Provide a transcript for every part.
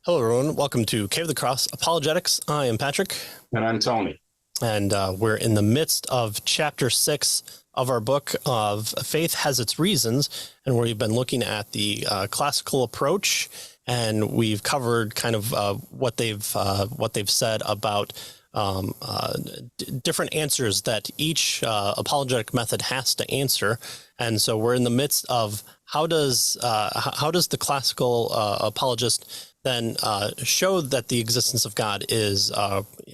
Hello, everyone. Welcome to Cave of the Cross Apologetics. I am Patrick. And I'm Tony. And we're in the midst of Chapter 6 of our book of Faith Has Its Reasons, and we've been looking at the classical approach, and we've covered kind of what they've said about different answers that each apologetic method has to answer. And so we're in the midst of how does the classical apologist then show that the existence of God is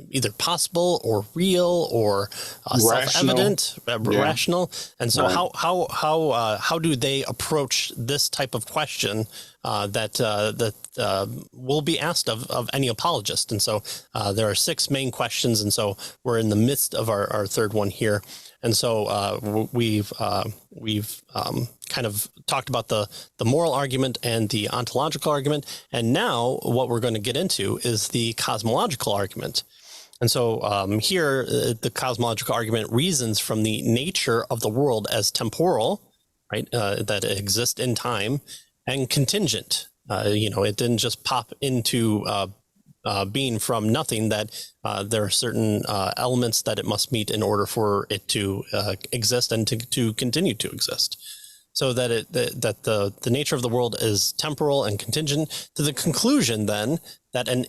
either possible or real or self-evident, rational. And so how do they approach this type of question that will be asked of any apologist? And so there are 6 main questions, and so we're in the midst of our third one here. And so we've kind of talked about the moral argument and the ontological argument. And now what we're going to get into is the cosmological argument. And so here, the cosmological argument reasons from the nature of the world as temporal, right, that exists in time, and contingent. It didn't just pop into being from nothing, that there are certain elements that it must meet in order for it to exist and to continue to exist. So that the nature of the world is temporal and contingent, to the conclusion then that an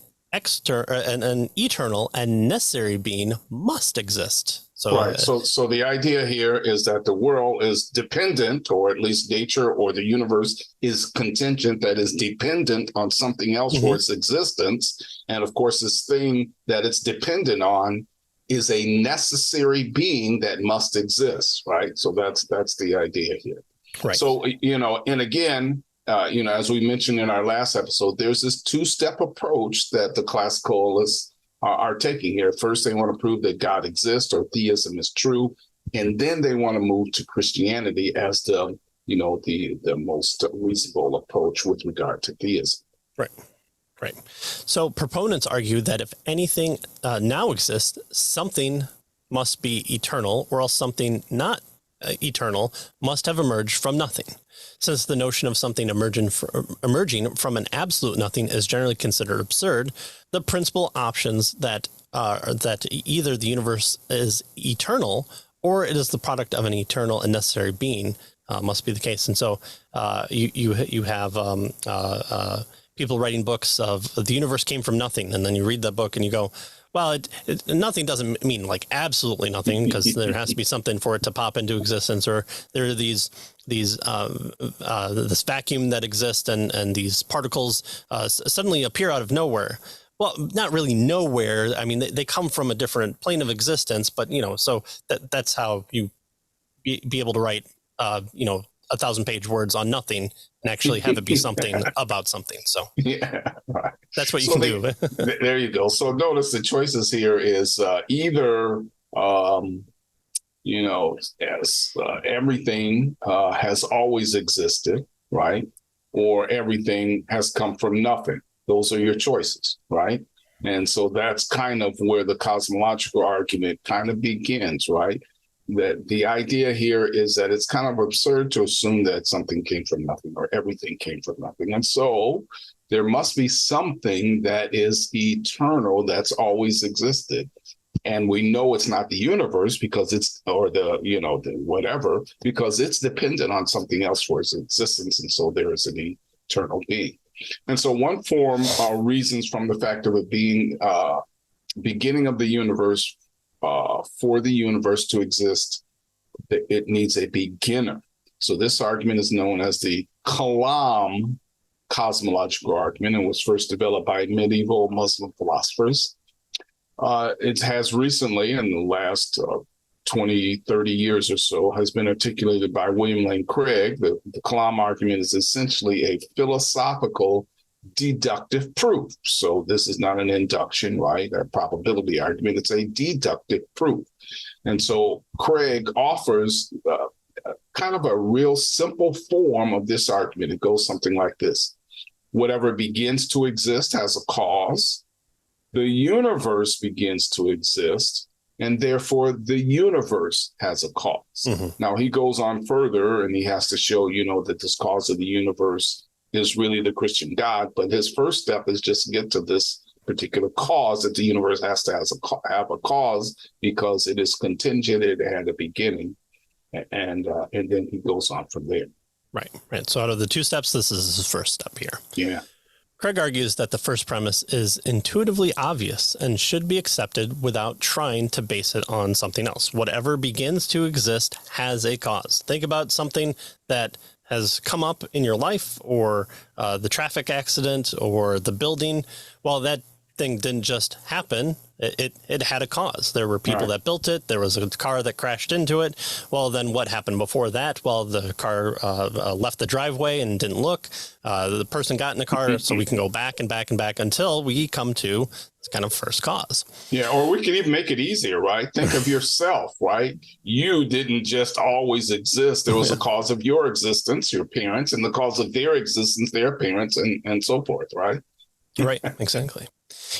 eternal and necessary being must exist. So, right. So the idea here is that the world is dependent, or at least nature or the universe is contingent, that is dependent on something else for its existence. And of course, this thing that it's dependent on is a necessary being that must exist. Right. So that's the idea here. Right. So, and again, as we mentioned in our last episode, there's this 2-step approach that the classicalists are taking here. First, they want to prove that God exists or theism is true, and then they want to move to Christianity as the most reasonable approach with regard to theism. Right. So proponents argue that if anything now exists, something must be eternal, or else something not eternal must have emerged from nothing. Since the notion of something emerging from an absolute nothing is generally considered absurd, the principal options that either the universe is eternal or it is the product of an eternal and necessary being must be the case. And so you have people writing books of the universe came from nothing, and then you read the book and you go, well, nothing doesn't mean like absolutely nothing, because there has to be something for it to pop into existence, or there are this vacuum that exists, and these particles suddenly appear out of nowhere. Well, not really nowhere. I mean, they come from a different plane of existence, but so that's how you be able to write 1,000-page words on nothing and actually have it be something about something. So right. That's what you can do. There you go. So notice the choices here is either, as everything has always existed, right? Or everything has come from nothing. Those are your choices, right? And so that's kind of where the cosmological argument kind of begins, right? That the idea here is that it's kind of absurd to assume that something came from nothing or everything came from nothing. And so there must be something that is eternal that's always existed. And we know it's not the universe because it's, or the whatever, because it's dependent on something else for its existence. And so there is an eternal being. And so one form reasons from the fact of it being beginning of the universe. For the universe to exist, it needs a beginner. So this argument is known as the Kalam cosmological argument, and was first developed by medieval Muslim philosophers. It has recently, in the last 20, 30 years or so, has been articulated by William Lane Craig. The Kalam argument is essentially a philosophical deductive proof. So this is not an induction, right? A probability argument. It's a deductive proof. And so Craig offers kind of a real simple form of this argument. It goes something like this. Whatever begins to exist has a cause. The universe begins to exist, and therefore the universe has a cause. Now he goes on further, and he has to show, that this cause of the universe is really the Christian God. But his first step is just to get to this particular cause, that the universe has to have a cause because it is contingent, it had a beginning, and then he goes on from there. Right. So out of the two steps, this is his first step here. Yeah. Craig argues that the first premise is intuitively obvious and should be accepted without trying to base it on something else. Whatever begins to exist has a cause. Think about something that has come up in your life, or the traffic accident, or the building. Well, that thing didn't just happen. It had a cause. There were people that built it. There was a car that crashed into it. Well, then what happened before that? Well, the car left the driveway and didn't look. The person got in the car, so we can go back and back and back until we come to this kind of first cause. Yeah, or we can even make it easier, right? Think of yourself, right? You didn't just always exist. There was a cause of your existence, your parents, and the cause of their existence, their parents, and so forth, right? Right, exactly.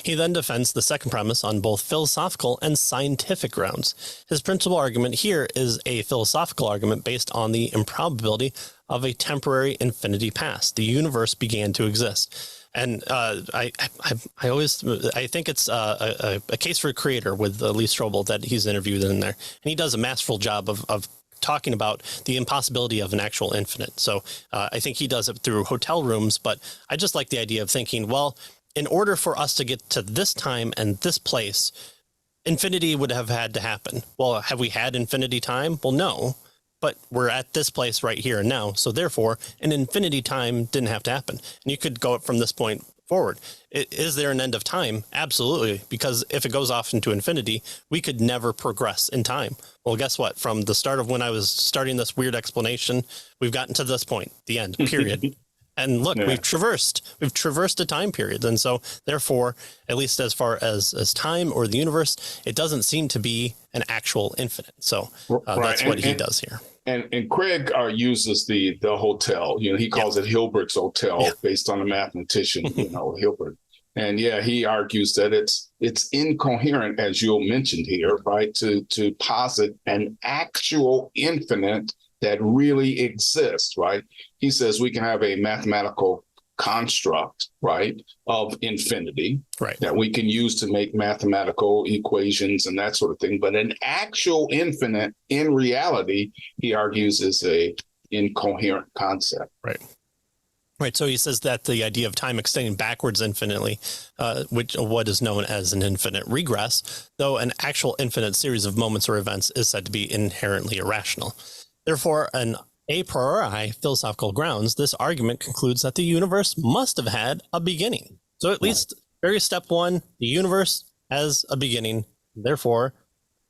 He then defends the second premise on both philosophical and scientific grounds. His principal argument here is a philosophical argument based on the improbability of a temporary infinity past. The universe began to exist. And I think it's a case for a creator with Lee Strobel that he's interviewed in there. And he does a masterful job of talking about the impossibility of an actual infinite. So I think he does it through hotel rooms, but I just like the idea of thinking, well, in order for us to get to this time and this place, infinity would have had to happen. Well, have we had infinity time? Well, no, but we're at this place right here and now. So therefore, an infinity time didn't have to happen. And you could go from this point forward. Is there an end of time? Absolutely. Because if it goes off into infinity, we could never progress in time. Well, guess what? From the start of when I was starting this weird explanation, we've gotten to this point, the end, period. And look, we've traversed a time period. And so therefore, at least as far as time or the universe, it doesn't seem to be an actual infinite. So that's what he does here. And Craig uses the hotel, he calls it Hilbert's hotel based on a mathematician, Hilbert. And he argues that it's incoherent, as you mentioned here, right, to posit an actual infinite that really exists, right? He says we can have a mathematical construct, right, of infinity, right, that we can use to make mathematical equations and that sort of thing. But an actual infinite, in reality, he argues, is a incoherent concept. Right. So he says that the idea of time extending backwards infinitely, what is known as an infinite regress, though an actual infinite series of moments or events is said to be inherently irrational. Therefore, on a priori philosophical grounds, this argument concludes that the universe must have had a beginning. So at least very step one, the universe has a beginning. Therefore,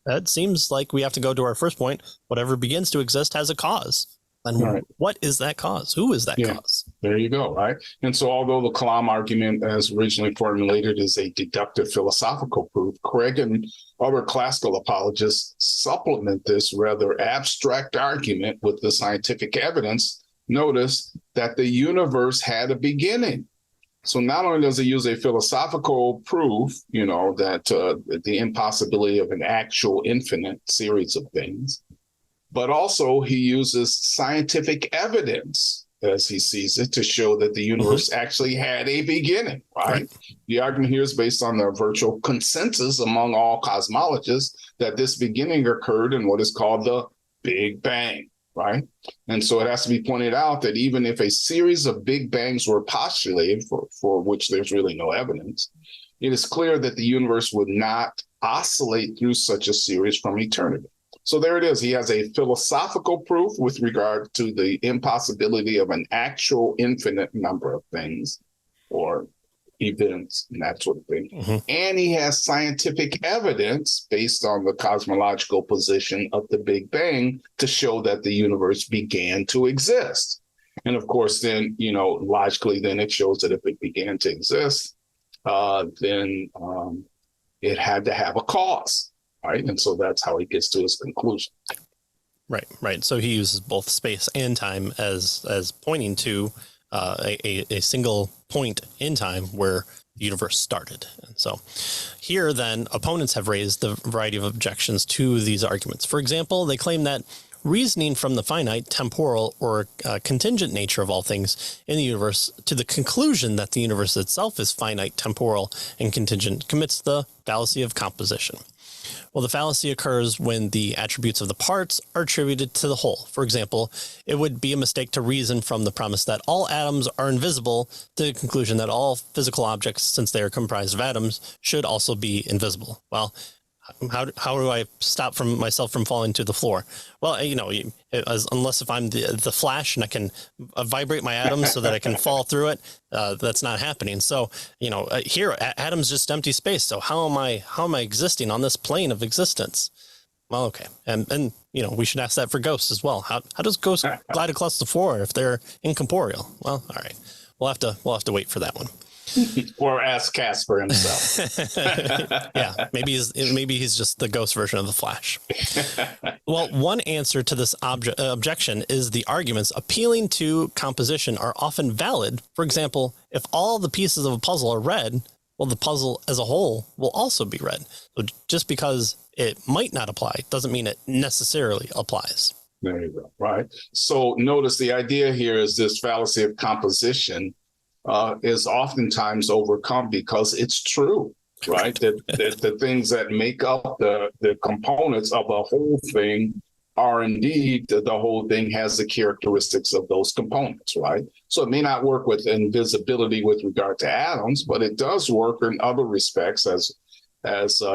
it seems like we have to go to our first point. Whatever begins to exist has a cause. And what is that cause? Who is that cause? There you go, right? And so although the Kalam argument as originally formulated is a deductive philosophical proof, Craig and other classical apologists supplement this rather abstract argument with the scientific evidence. Notice that the universe had a beginning. So not only does he use a philosophical proof, that the impossibility of an actual infinite series of things, but also he uses scientific evidence, as he sees it, to show that the universe actually had a beginning, right? The argument here is based on the virtual consensus among all cosmologists that this beginning occurred in what is called the Big Bang, right? And so it has to be pointed out that even if a series of Big Bangs were postulated, for which there's really no evidence, it is clear that the universe would not oscillate through such a series from eternity. So there it is. He has a philosophical proof with regard to the impossibility of an actual infinite number of things or events and that sort of thing. And he has scientific evidence based on the cosmological position of the Big Bang to show that the universe began to exist. And of course, then, logically, then it shows that if it began to exist, then it had to have a cause. Right. And so that's how he gets to his conclusion. Right. So he uses both space and time as pointing to a single point in time where the universe started. And so here, then, opponents have raised a variety of objections to these arguments. For example, they claim that reasoning from the finite, temporal, or contingent nature of all things in the universe to the conclusion that the universe itself is finite, temporal, and contingent commits the fallacy of composition. Well, the fallacy occurs when the attributes of the parts are attributed to the whole. For example, it would be a mistake to reason from the premise that all atoms are invisible to the conclusion that all physical objects, since they are comprised of atoms, should also be invisible. Well, how do I stop myself from falling to the floor? Well, unless if I'm the Flash and I can vibrate my atoms so that I can fall through it, that's not happening. So, here atoms just empty space. So how am I existing on this plane of existence? Well, okay, and we should ask that for ghosts as well. How does ghosts glide across the floor if they're incorporeal? Well, all right, we'll have to wait for that one. Or ask Casper himself. Yeah, maybe he's just the ghost version of the Flash. Well, one answer to this objection is the arguments appealing to composition are often valid. For example, if all the pieces of a puzzle are red, well, the puzzle as a whole will also be red. So just because it might not apply doesn't mean it necessarily applies. There you go. Right. So notice the idea here is this fallacy of composition is oftentimes overcome because it's true, right? that the things that make up the components of a whole thing are indeed the whole thing has the characteristics of those components, right? So it may not work with invisibility with regard to atoms, but it does work in other respects, as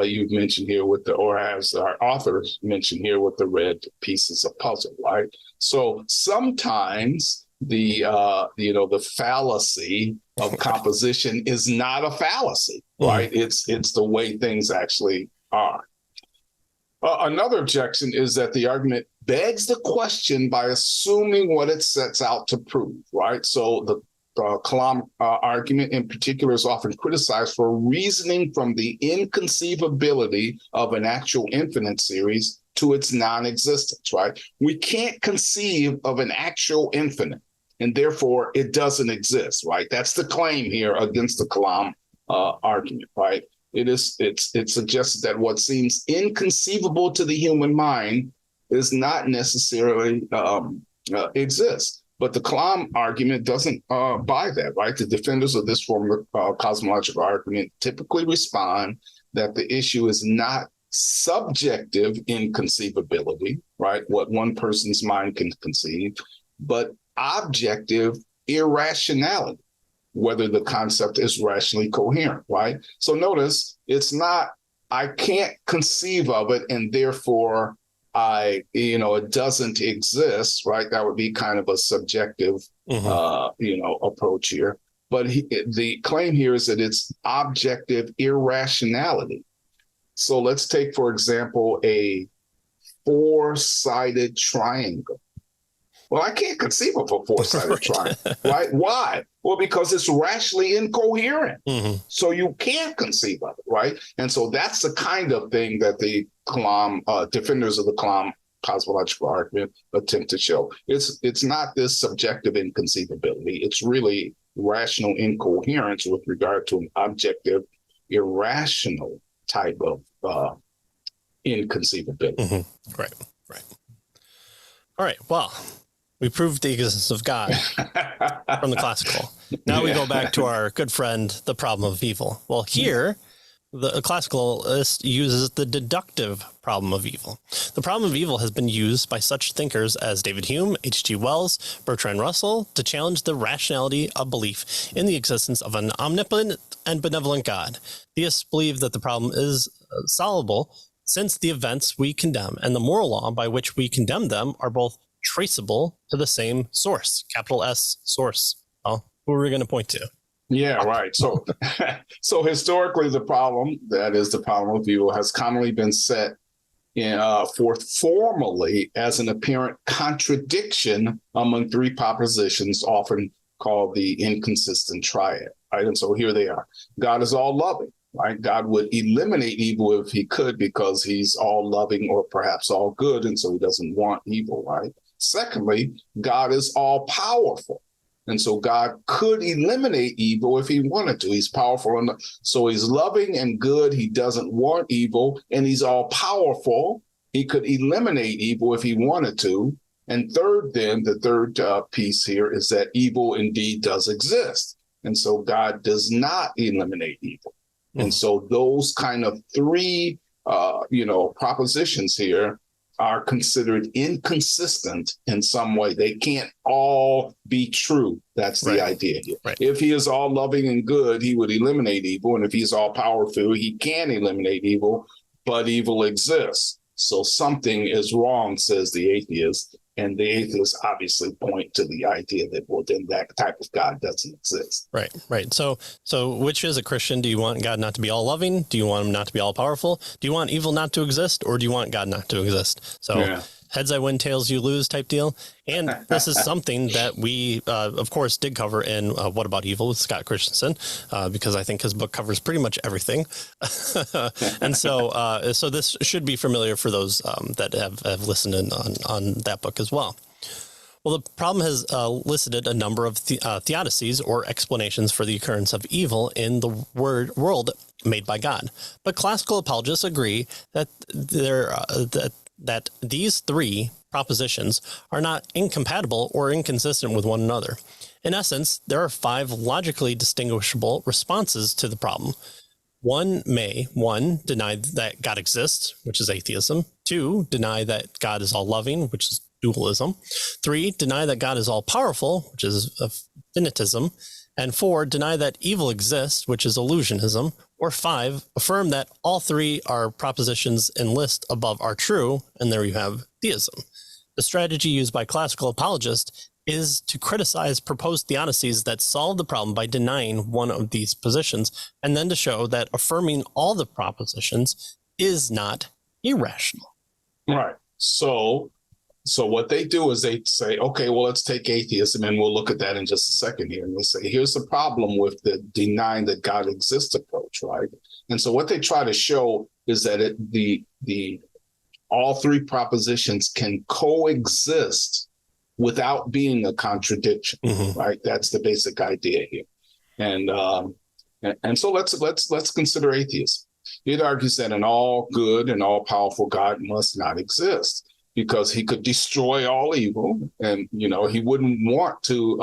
you've mentioned here or as our authors mentioned here with the red pieces of puzzle, right? So sometimes the fallacy of composition is not a fallacy, right? It's the way things actually are. Another objection is that the argument begs the question by assuming what it sets out to prove, right? So the Kalam argument in particular is often criticized for reasoning from the inconceivability of an actual infinite series to its non-existence, right? We can't conceive of an actual infinite, and therefore it doesn't exist, right? That's the claim here against the Kalam argument, right? It suggests that what seems inconceivable to the human mind is not necessarily exist. But the Kalam argument doesn't buy that, right? The defenders of this form of cosmological argument typically respond that the issue is not subjective inconceivability, right? What one person's mind can conceive, but objective irrationality, whether the concept is rationally coherent, right? So notice it's not, I can't conceive of it and therefore it doesn't exist, right? That would be kind of a subjective, approach here. But the claim here is that it's objective irrationality. So let's take, for example, a four-sided triangle. Well, I can't conceive of a four-sided triangle, right? Why? Well, because it's rationally incoherent. So you can't conceive of it, right? And so that's the kind of thing that the Kalam, defenders of the Kalam cosmological argument attempt to show. It's not this subjective inconceivability. It's really rational incoherence with regard to an objective, irrational type of inconceivability. Right. All right. Well, we proved the existence of God from the classical. Now we go back to our good friend, the problem of evil. Well, here, the classicalist uses the deductive problem of evil. The problem of evil has been used by such thinkers as David Hume, H.G. Wells, Bertrand Russell to challenge the rationality of belief in the existence of an omnipotent and benevolent God. Theists believe that the problem is solvable since the events we condemn and the moral law by which we condemn them are both traceable to the same source, capital S source. Well, who are we going to point to? Yeah, right. So historically, the problem, that is the problem of evil, has commonly been set forth formally as an apparent contradiction among three propositions, often called the inconsistent triad. Right? And so here they are. God is all loving. Right? God would eliminate evil if he could because he's all loving or perhaps all good, and so he doesn't want evil, right? Secondly, God is all powerful. And so God could eliminate evil if he wanted to. He's powerful enough. So he's loving and good. He doesn't want evil, and he's all powerful he could eliminate evil if he wanted to. And third, then, the third piece here is that evil indeed does exist. And so God does not eliminate evil. And so those kind of three, propositions here are considered inconsistent in some way. They can't all be true. That's the idea here. Right. If he is all loving and good, he would eliminate evil. And if he's all powerful, he can eliminate evil, but evil exists. So something is wrong, says the atheist. And the atheists obviously point to the idea that, well, then that type of God doesn't exist. Right. So which is a Christian? Do you want God not to be all loving? Do you want him not to be all powerful? Do you want evil not to exist? Or do you want God not to exist? So heads I win, tails you lose type deal. And this is something that we, of course, did cover in What About Evil with Scott Christensen, because I think his book covers pretty much everything. And so this should be familiar for those that have listened in on that book as well. Well, the problem has elicited a number of theodicies or explanations for the occurrence of evil in the world made by God. But classical apologists agree that that these three propositions are not incompatible or inconsistent with one another. In essence, there are 5 logically distinguishable responses to the problem. 1, deny that God exists, which is atheism. 2, deny that God is all loving, which is dualism. 3, deny that God is all powerful, which is finitism. And 4, deny that evil exists, which is illusionism. Or 5, affirm that all 3 are propositions in list above are true, and there you have theism. The strategy used by classical apologists is to criticize proposed theodicies that solve the problem by denying one of these positions, and then to show that affirming all the propositions is not irrational. Right. So what they do is they say, okay, well, let's take atheism, and we'll look at that in just a second here. And they say, here's the problem with the denying that God exists approach, right? And so what they try to show is that all 3 propositions can coexist without being a contradiction, right? That's the basic idea here. And so let's consider atheism. It argues that an all good and all powerful God must not exist, because he could destroy all evil, and he wouldn't want to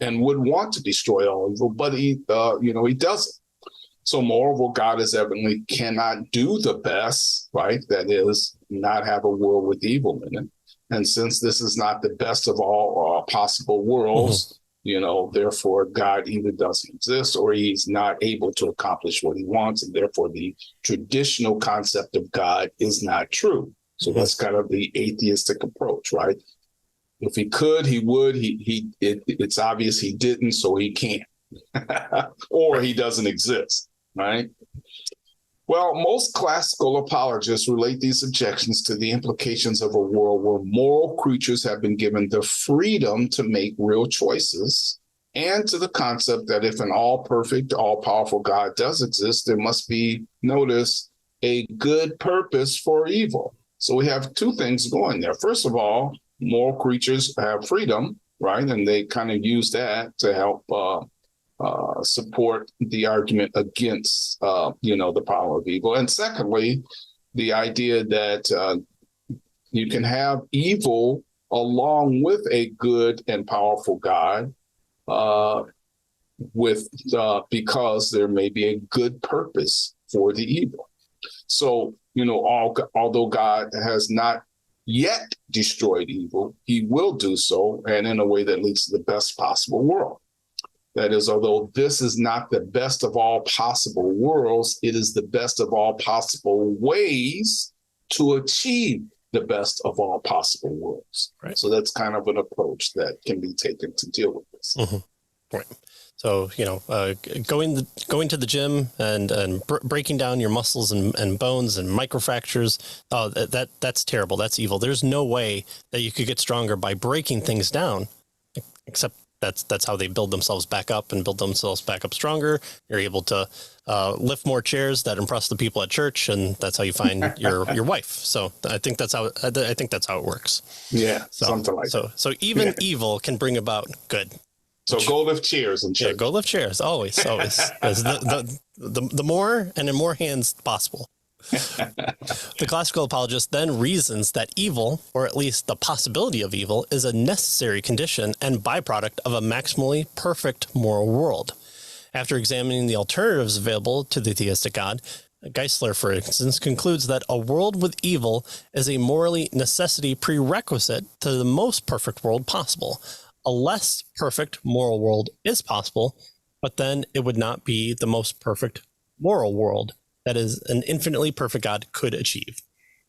and would want to destroy all evil, but he doesn't. So moreover, God is evidently cannot do the best, right? That is, not have a world with evil in it. And since this is not the best of all possible worlds, therefore God either doesn't exist or he's not able to accomplish what he wants, and therefore the traditional concept of God is not true. So that's kind of the atheistic approach, right? If he could, he would. It's obvious he didn't, so he can't, or he doesn't exist, right? Well, most classical apologists relate these objections to the implications of a world where moral creatures have been given the freedom to make real choices, and to the concept that if an all-perfect, all-powerful God does exist, there must be, notice, a good purpose for evil. So we have 2 things going there. First of all, moral creatures have freedom, right? And they kind of use that to help support the argument against, the power of evil. And secondly, the idea that you can have evil along with a good and powerful God, because there may be a good purpose for the evil. So, although God has not yet destroyed evil, he will do so, and in a way that leads to the best possible world. That is, although this is not the best of all possible worlds, it is the best of all possible ways to achieve the best of all possible worlds. Right. So that's kind of an approach that can be taken to deal with this. Right. So, going to the gym and breaking down your muscles and bones and microfractures, that's terrible. That's evil. There's no way that you could get stronger by breaking things down, except that's how they build themselves back up and build themselves back up stronger. You're able to lift more chairs that impress the people at church, and that's how you find your wife. So I think that's how it works. Yeah, something like that. So even evil can bring about good. So go lift chairs in church. Yeah, go lift chairs always. the more and in more hands possible. The classical apologist then reasons that evil, or at least the possibility of evil, is a necessary condition and byproduct of a maximally perfect moral world. After examining the alternatives available to the theistic God, Geisler, for instance, concludes that a world with evil is a morally necessity prerequisite to the most perfect world possible. A less perfect moral world is possible, but then it would not be the most perfect moral world that is an infinitely perfect God could achieve.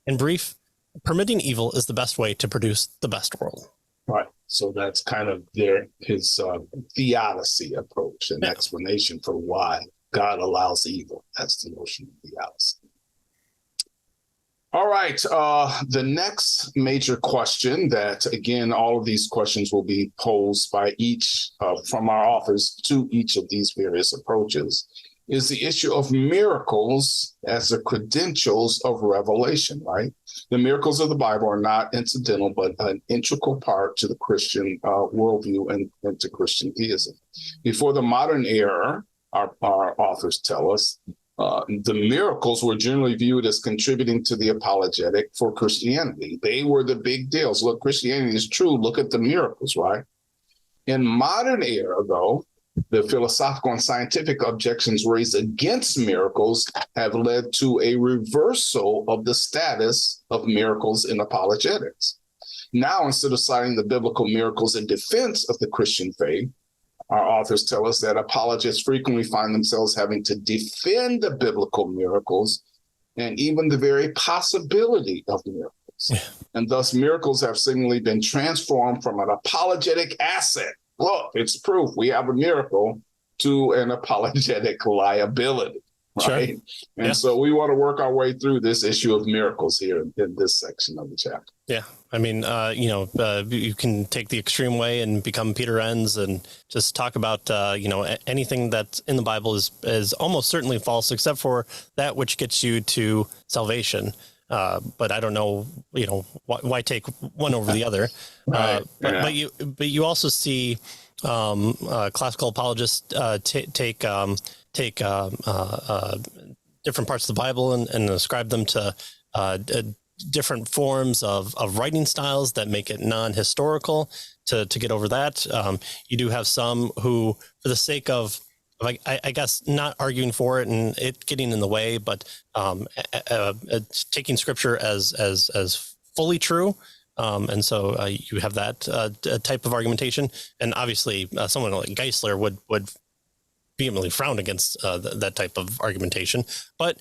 In brief, permitting evil is the best way to produce the best world. Right. So that's kind of his theodicy approach, an explanation for why God allows evil. That's the notion of theodicy. All right. The next major question that, again, all of these questions will be posed by each from our authors to each of these various approaches, is the issue of miracles as the credentials of revelation, right? The miracles of the Bible are not incidental, but an integral part to the Christian worldview and to Christian theism. Before the modern era, our authors tell us, the miracles were generally viewed as contributing to the apologetic for Christianity. They were the big deals. Look, Christianity is true. Look at the miracles, right? In modern era, though, the philosophical and scientific objections raised against miracles have led to a reversal of the status of miracles in apologetics. Now, instead of citing the biblical miracles in defense of the Christian faith, our authors tell us that apologists frequently find themselves having to defend the biblical miracles and even the very possibility of miracles. Yeah. And thus, miracles have seemingly been transformed from an apologetic asset. Look, it's proof we have a miracle, to an apologetic liability, right? Sure. And so we want to work our way through this issue of miracles here in this section of the chapter. Yeah. I mean, you can take the extreme way and become Peter Enns and just talk about, anything that's in the Bible is almost certainly false, except for that which gets you to salvation. But I don't know, why take one over the other. Right. But you also see classical apologists take different parts of the Bible and ascribe them to different forms of writing styles that make it non-historical to get over that. You do have some who, for the sake of, I guess, not arguing for it and it getting in the way, but taking scripture as fully true. And so you have that type of argumentation. And obviously someone like Geisler would vehemently frown against that type of argumentation. But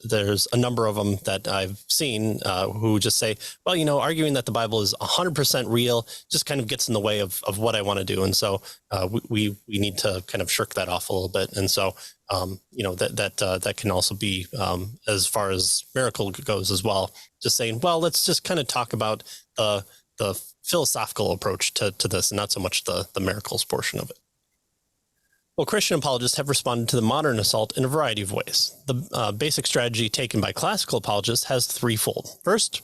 there's a number of them that I've seen who just say, well, arguing that the Bible is 100% real just kind of gets in the way of what I want to do. And so we need to kind of shirk that off a little bit. And so, that can also be as far as miracle goes as well. Just saying, well, let's just kind of talk about the philosophical approach to this and not so much the miracles portion of it. Well, Christian apologists have responded to the modern assault in a variety of ways. The basic strategy taken by classical apologists has threefold. First,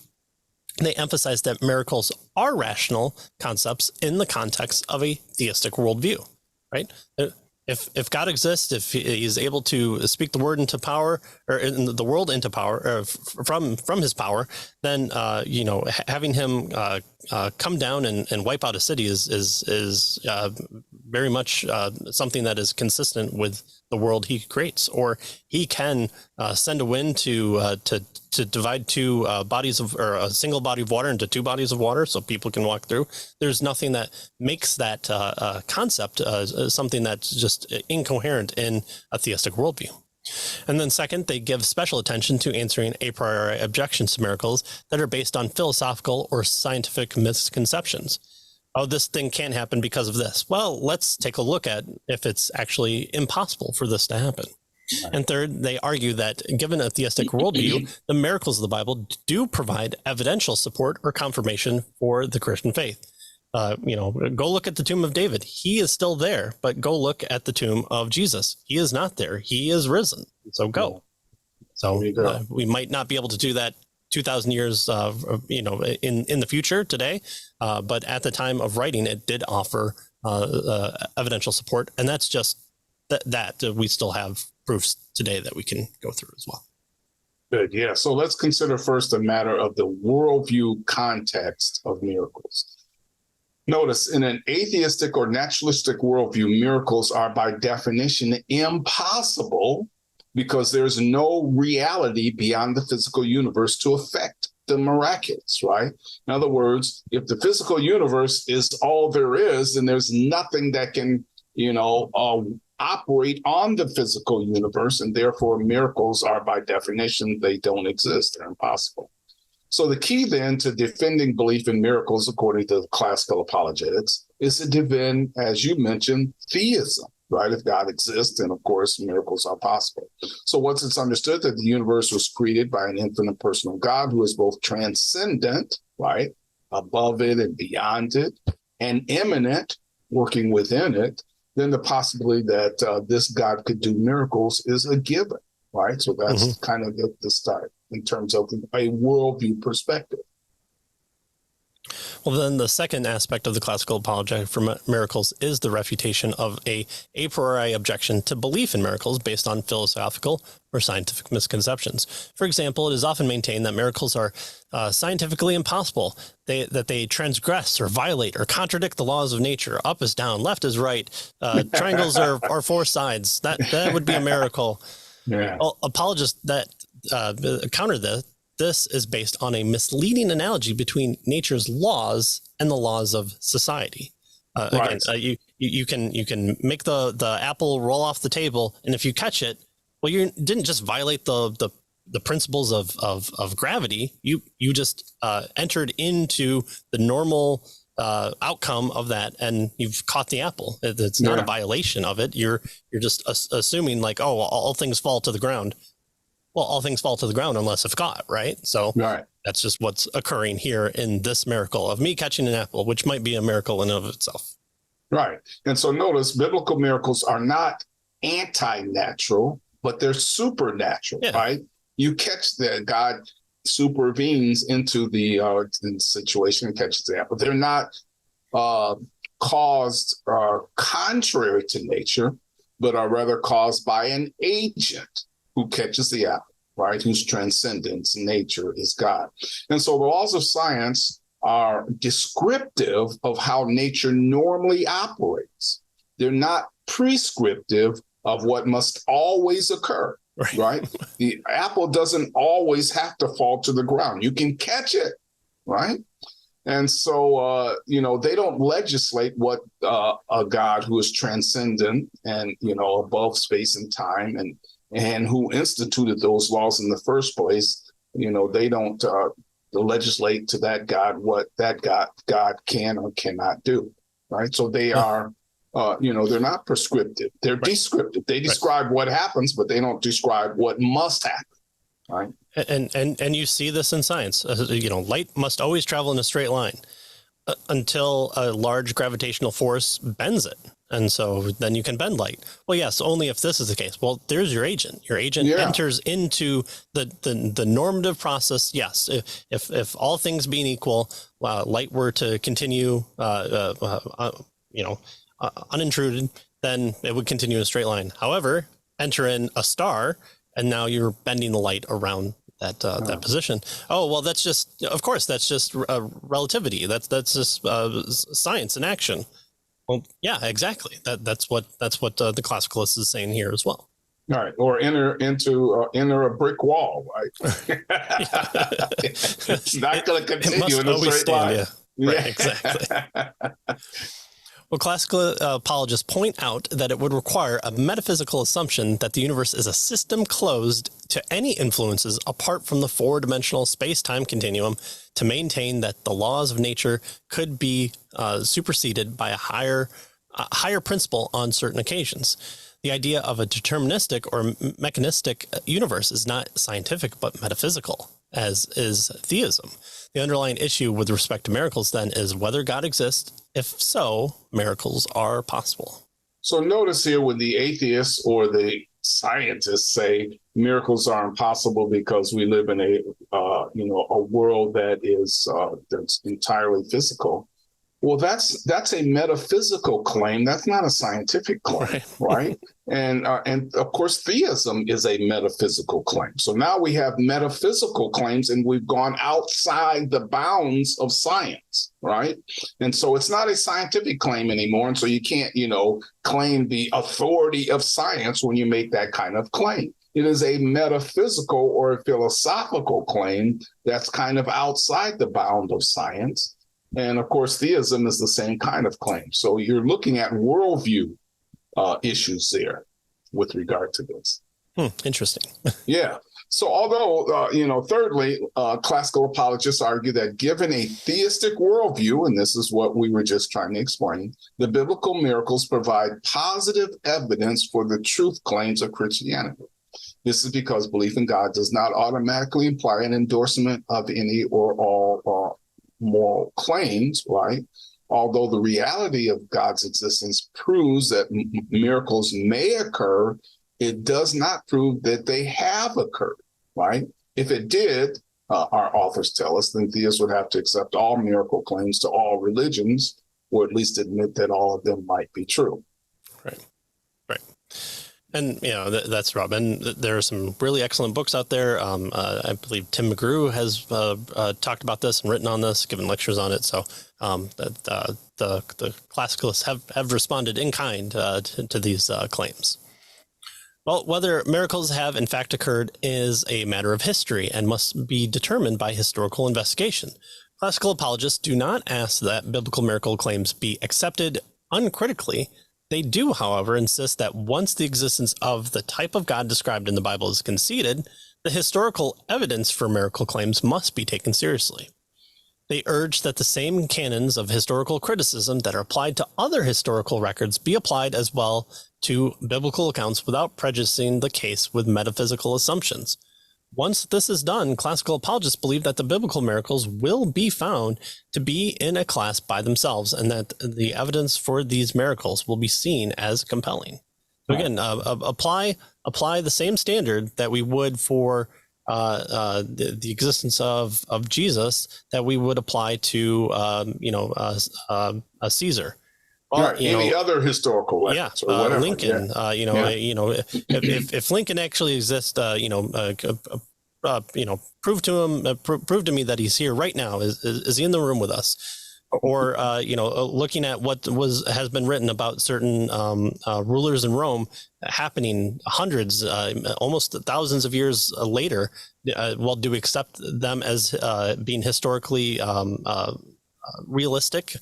they emphasize that miracles are rational concepts in the context of a theistic worldview, right? If God exists, if he is able to speak the word into power, or in the world into power, or from his power, then having him come down and wipe out a city is very much something that is consistent with the world he creates. Or he can send a wind to divide two bodies of, or a single body of water into two bodies of water so people can walk through. There's nothing that makes that concept something that's just incoherent in a theistic worldview. And then second, they give special attention to answering a priori objections to miracles that are based on philosophical or scientific misconceptions. Oh, this thing can't happen because of this. Well, let's take a look at if it's actually impossible for this to happen. Right. And third, they argue that given a theistic worldview, the miracles of the Bible do provide evidential support or confirmation for the Christian faith. Go look at the tomb of David. He is still there, but go look at the tomb of Jesus. He is not there. He is risen. So go. So we might not be able to do that 2,000 years, in the future today. But at the time of writing, it did offer evidential support. And that's just that we still have proofs today that we can go through as well. Good. Yeah. So let's consider first a matter of the worldview context of miracles. Notice, in an atheistic or naturalistic worldview, miracles are by definition impossible because there's no reality beyond the physical universe to affect the miraculous, right? In other words, if the physical universe is all there is, then there's nothing that can, operate on the physical universe, and therefore miracles are by definition, they don't exist, they're impossible. So the key then to defending belief in miracles, according to the classical apologetics, is to defend, as you mentioned, theism, right? If God exists, then of course miracles are possible. So once it's understood that the universe was created by an infinite personal God who is both transcendent, right, above it and beyond it, and immanent, working within it, then the possibility that this God could do miracles is a given, right? So that's kind of the start in terms of a worldview perspective. Well, then the second aspect of the classical apologetic for miracles is the refutation of a priori objection to belief in miracles based on philosophical or scientific misconceptions. For example, it is often maintained that miracles are scientifically impossible, that they transgress or violate or contradict the laws of nature. Up is down, left is right, triangles are four sides. That would be a miracle. Yeah. Well, apologists that counter this is based on a misleading analogy between nature's laws and the laws of society. Again, you can make the apple roll off the table, and if you catch it, well, you didn't just violate the principles of gravity. You just entered into the normal outcome of that, and you've caught the apple. It's not a violation of it. You're just assuming like, oh, all things fall to the ground. Well, all things fall to the ground unless it's caught, right? So that's just what's occurring here in this miracle of me catching an apple, which might be a miracle in and of itself. Right. And so notice biblical miracles are not anti-natural, but they're supernatural, right? You catch that God supervenes into the situation and catches the apple. They're not caused contrary to nature, but are rather caused by an agent who catches the apple, right? Whose transcendence nature is God. And so the laws of science are descriptive of how nature normally operates. They're not prescriptive of what must always occur, right? The apple doesn't always have to fall to the ground. You can catch it, right? And so, they don't legislate what a God who is transcendent and, above space and time and who instituted those laws in the first place, they don't legislate to that God what that God can or cannot do, right? So they are, they're not prescriptive. They're descriptive. They describe what happens, but they don't describe what must happen, right? And you see this in science. Light must always travel in a straight line until a large gravitational force bends it. And so then you can bend light. Well, yes, only if this is the case. Well, there's your agent. Your agent enters into the normative process. Yes, if all things being equal, light were to continue, unintruded, then it would continue in a straight line. However, enter in a star, and now you're bending the light around that position. Oh, well, that's just relativity. That's just science in action. Well, yeah, exactly. That's what the classicalist is saying here as well. All right, or enter a brick wall, right? It's not going to continue in a straight line. Right, exactly. Well, classical apologists point out that it would require a metaphysical assumption that the universe is a system closed to any influences apart from the four-dimensional space-time continuum to maintain that the laws of nature could be superseded by a higher principle on certain occasions. The idea of a deterministic or mechanistic universe is not scientific but metaphysical, as is theism. The underlying issue with respect to miracles, then, is whether God exists. If so, miracles are possible. So notice here when the atheists or the scientists say miracles are impossible because we live in a world that is that's entirely physical. Well, that's a metaphysical claim. That's not a scientific claim, right? And of course, theism is a metaphysical claim. So now we have metaphysical claims, and we've gone outside the bounds of science, right? And so it's not a scientific claim anymore. And so you can't, claim the authority of science when you make that kind of claim. It is a metaphysical or a philosophical claim that's kind of outside the bound of science. And of course, theism is the same kind of claim. So you're looking at worldview issues there with regard to this. Interesting. Yeah. So although, thirdly, classical apologists argue that given a theistic worldview, and this is what we were just trying to explain, the biblical miracles provide positive evidence for the truth claims of Christianity. This is because belief in God does not automatically imply an endorsement of any or all moral claims, right? Although the reality of God's existence proves that miracles may occur, it does not prove that they have occurred, right? If it did, our authors tell us, then theists would have to accept all miracle claims to all religions, or at least admit that all of them might be true. Right. And, that's Rob. And there are some really excellent books out there. I believe Tim McGrew has talked about this and written on this, given lectures on it. So the classicalists have responded in kind to these claims. Well, whether miracles have in fact occurred is a matter of history and must be determined by historical investigation. Classical apologists do not ask that biblical miracle claims be accepted uncritically. They do, however, insist that once the existence of the type of God described in the Bible is conceded, the historical evidence for miracle claims must be taken seriously. They urge that the same canons of historical criticism that are applied to other historical records be applied as well to biblical accounts without prejudicing the case with metaphysical assumptions. Once this is done, classical apologists believe that the biblical miracles will be found to be in a class by themselves, and that the evidence for these miracles will be seen as compelling. So again, apply the same standard that we would for the existence of Jesus that we would apply to a Caesar. Or any other historical records, or whatever. Lincoln. If Lincoln actually exists, prove to me that he's here right now. Is he in the room with us? Or looking at what has been written about certain rulers in Rome happening hundreds, almost thousands of years later. Do we accept them as being historically realistic?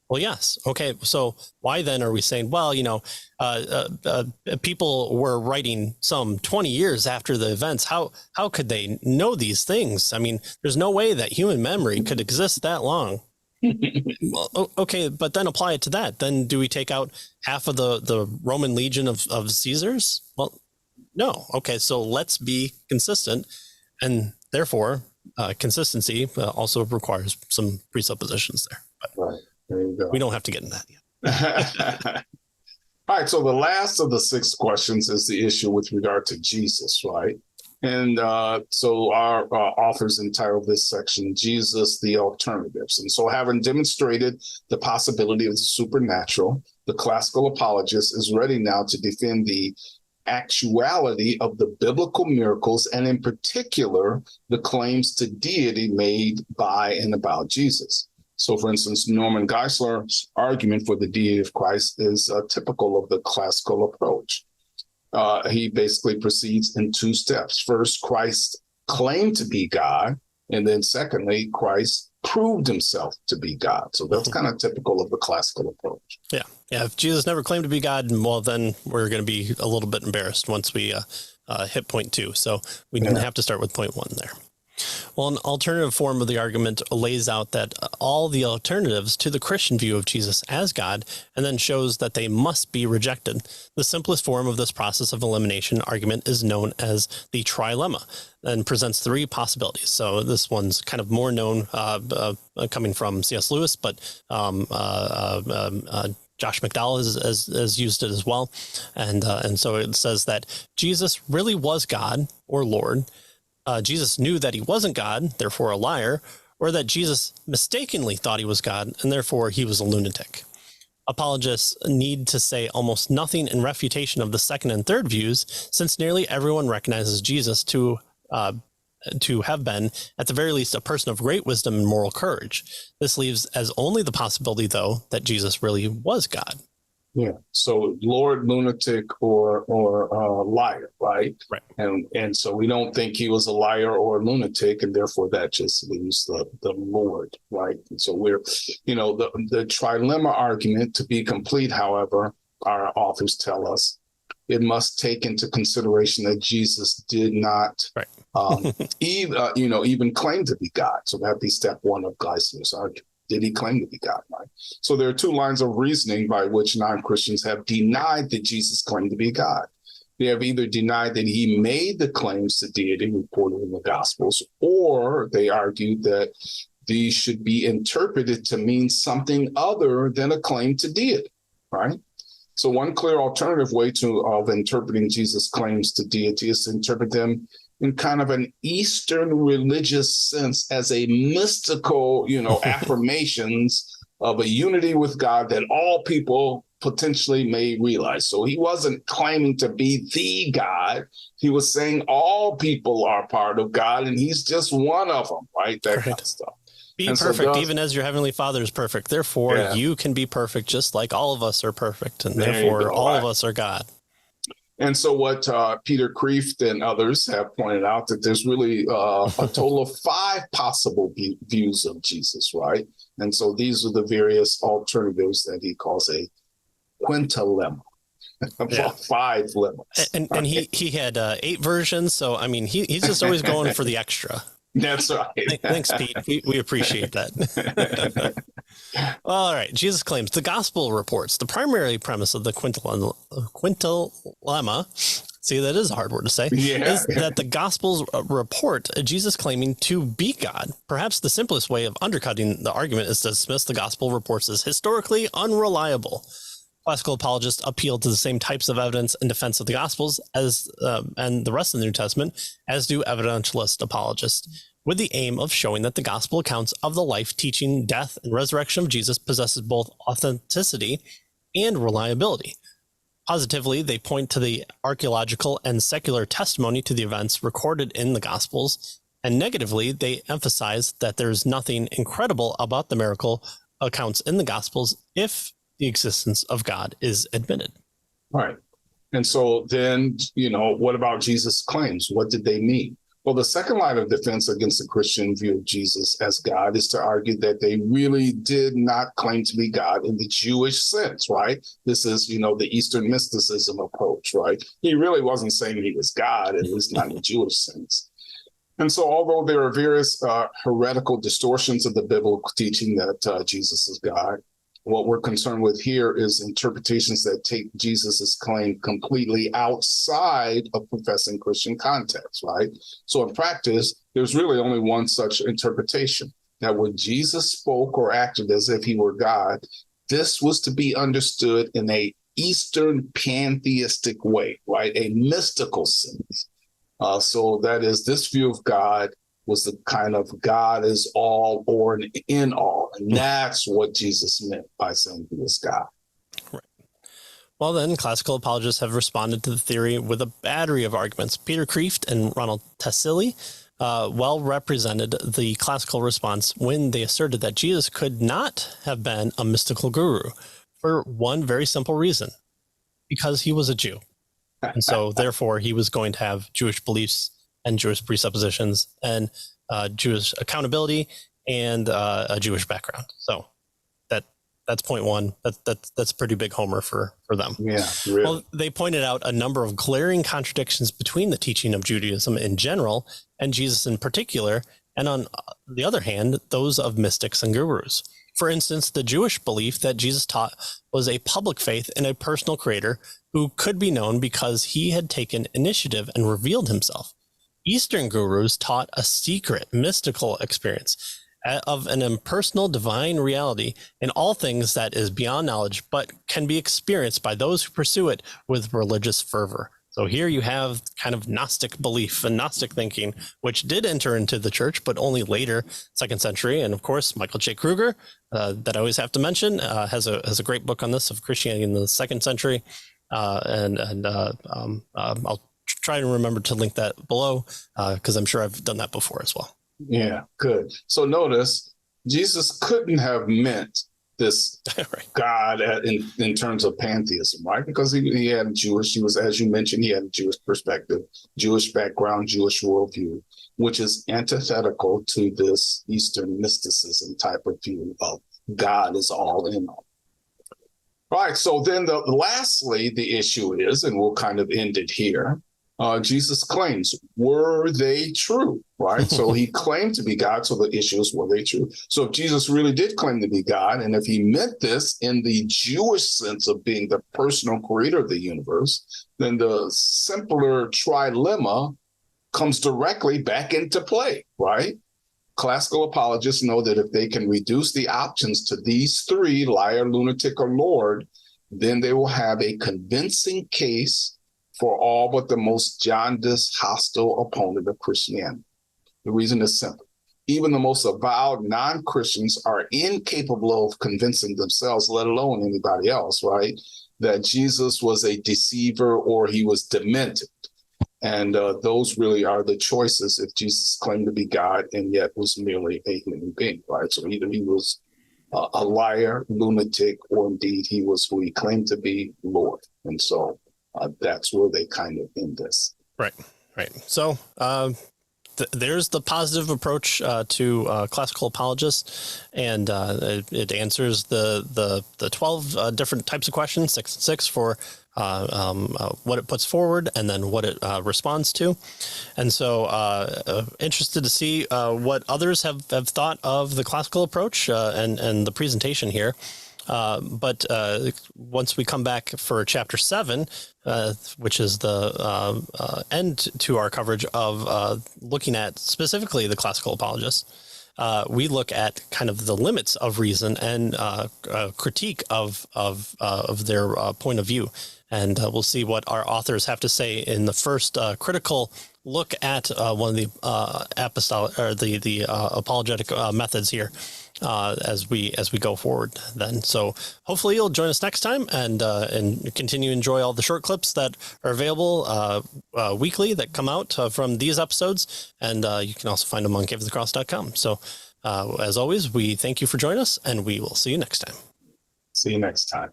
Well, yes. Okay. So why then are we saying, people were writing some 20 years after the events. How could they know these things? I mean, there's no way that human memory could exist that long. Well, okay, but then apply it to that. Then do we take out half of the Roman legion of Caesars? Well, no. Okay. So let's be consistent. And therefore, consistency also requires some presuppositions there. But right. There you go. We don't have to get into that yet. All right. So the last of the 6 questions is the issue with regard to Jesus, right? And so our authors entitled this section, Jesus, the Alternatives. And so having demonstrated the possibility of the supernatural, the classical apologist is ready now to defend the actuality of the biblical miracles, and in particular, the claims to deity made by and about Jesus. So, for instance, Norman Geisler's argument for the deity of Christ is typical of the classical approach. He basically proceeds in 2 steps. First, Christ claimed to be God, and then secondly, Christ proved himself to be God. So that's kind of typical of the classical approach. Yeah. If Jesus never claimed to be God, well, then we're going to be a little bit embarrassed once we hit point 2. So we didn't have to start with point 1 there. Well, an alternative form of the argument lays out that all the alternatives to the Christian view of Jesus as God, and then shows that they must be rejected. The simplest form of this process of elimination argument is known as the trilemma, and presents 3 possibilities. So this one's kind of more known coming from C.S. Lewis, but Josh McDowell has used it as well. And so it says that Jesus really was God or Lord. Jesus knew that he wasn't God, therefore a liar, or that Jesus mistakenly thought he was God and therefore he was a lunatic. Apologists need to say almost nothing in refutation of the second and third views, since nearly everyone recognizes Jesus to have been, at the very least, a person of great wisdom and moral courage. This leaves as only the possibility, though, that Jesus really was God. Yeah. So Lord, lunatic, or liar, right? Right. And so we don't think he was a liar or a lunatic, and therefore that just leaves the Lord, right? And so we're, the trilemma argument, to be complete, however, our authors tell us, it must take into consideration that Jesus did not even claim to be God. So that'd be step one of Glycius' argument. Did he claim to be God? Right. So there are two lines of reasoning by which non-Christians have denied that Jesus claimed to be God. They have either denied that he made the claims to deity reported in the Gospels, or they argued that these should be interpreted to mean something other than a claim to deity, right? So one clear alternative way of interpreting Jesus' claims to deity is to interpret them in kind of an Eastern religious sense as a mystical, affirmations of a unity with God that all people potentially may realize. So he wasn't claiming to be the God. He was saying all people are part of God and he's just one of them, right? That kind of stuff. Be perfect, even as your heavenly Father is perfect. Therefore, you can be perfect just like all of us are perfect. And therefore, all of us are God. And so what Peter Kreeft and others have pointed out, that there's really a total of 5 possible views of Jesus, right? And so these are the various alternatives that he calls a quintilemma. 5 lemmas. And he had 8 versions. So, I mean, he's just always going for the extra. That's right. Thanks, Pete. We appreciate that. All right. Jesus claims the gospel reports the primary premise of the quintilemma. See, that is a hard word to say. Is that the gospels report Jesus claiming to be God. Perhaps the simplest way of undercutting the argument is to dismiss the gospel reports as historically unreliable. Classical apologists appeal to the same types of evidence in defense of the Gospels as and the rest of the New Testament, as do evidentialist apologists, with the aim of showing that the Gospel accounts of the life, teaching, death, and resurrection of Jesus possesses both authenticity and reliability. Positively, they point to the archaeological and secular testimony to the events recorded in the Gospels, and negatively, they emphasize that there's nothing incredible about the miracle accounts in the Gospels if the existence of God is admitted. Right. And so then, what about Jesus' claims? What did they mean? Well, the second line of defense against the Christian view of Jesus as God is to argue that they really did not claim to be God in the Jewish sense, right? This is, the Eastern mysticism approach, right? He really wasn't saying he was God, at least not in the Jewish sense. And so although there are various heretical distortions of the biblical teaching that Jesus is God, what we're concerned with here is interpretations that take Jesus's claim completely outside of professing Christian context, right? So in practice, there's really only one such interpretation, that when Jesus spoke or acted as if he were God, this was to be understood in a Eastern pantheistic way, right? A mystical sense. So that is, this view of God was the kind of God is all or in all. And that's what Jesus meant by saying he was God. Right. Well, then, classical apologists have responded to the theory with a battery of arguments. Peter Kreeft and Ronald Tassili well represented the classical response when they asserted that Jesus could not have been a mystical guru for one very simple reason, because he was a Jew. And so, therefore, he was going to have Jewish beliefs and Jewish presuppositions and Jewish accountability and a Jewish background. So that's point one. That's a pretty big homer for them. Yeah, really. Well, they pointed out a number of glaring contradictions between the teaching of Judaism in general and Jesus in particular, and on the other hand, those of mystics and gurus. For instance, the Jewish belief that Jesus taught was a public faith in a personal creator who could be known because he had taken initiative and revealed himself. Eastern gurus taught a secret, mystical experience of an impersonal divine reality in all things that is beyond knowledge, but can be experienced by those who pursue it with religious fervor. So here you have kind of Gnostic belief and Gnostic thinking, which did enter into the church, but only later, 2nd century. And of course, Michael J. Kruger, that I always have to mention, has a great book on this of Christianity in the 2nd century. I'll try to remember to link that below because I'm sure I've done that before as well. Yeah, good. So notice Jesus couldn't have meant this Right. God in terms of pantheism, right? Because he had a Jewish, he was, as you mentioned, he had a Jewish perspective, Jewish background, Jewish worldview, which is antithetical to this Eastern mysticism type of view of God is all in all. Right. So then lastly, the issue is, and we'll kind of end it here, Jesus' claims, were they true? Right. So he claimed to be God. So the issue is, were they true? So if Jesus really did claim to be God, and if he meant this in the Jewish sense of being the personal creator of the universe, then the simpler trilemma comes directly back into play. Right. Classical apologists know that if they can reduce the options to these three, liar, lunatic, or Lord, then they will have a convincing case for all but the most jaundiced, hostile opponent of Christianity. The reason is simple. Even the most avowed non-Christians are incapable of convincing themselves, let alone anybody else, right, that Jesus was a deceiver or he was demented. And those really are the choices if Jesus claimed to be God and yet was merely a human being, right? So either he was a liar, lunatic, or indeed he was who he claimed to be, Lord. And so that's where they kind of end this. Right. So there's the positive approach to classical apologists, and it answers the 12 different types of questions, 6 and 6 for what it puts forward and then what it responds to. And so interested to see what others have thought of the classical approach and the presentation here. But once we come back for chapter 7, which is the end to our coverage of looking at specifically the classical apologists, we look at kind of the limits of reason and critique of their point of view. And we'll see what our authors have to say in the first critical look at one of the apologetic methods here as we go forward. Then, so hopefully you'll join us next time and continue to enjoy all the short clips that are available weekly that come out from these episodes, and you can also find them on caveofthecross.com. So as always, we thank you for joining us, and we will see you next time. See you next time.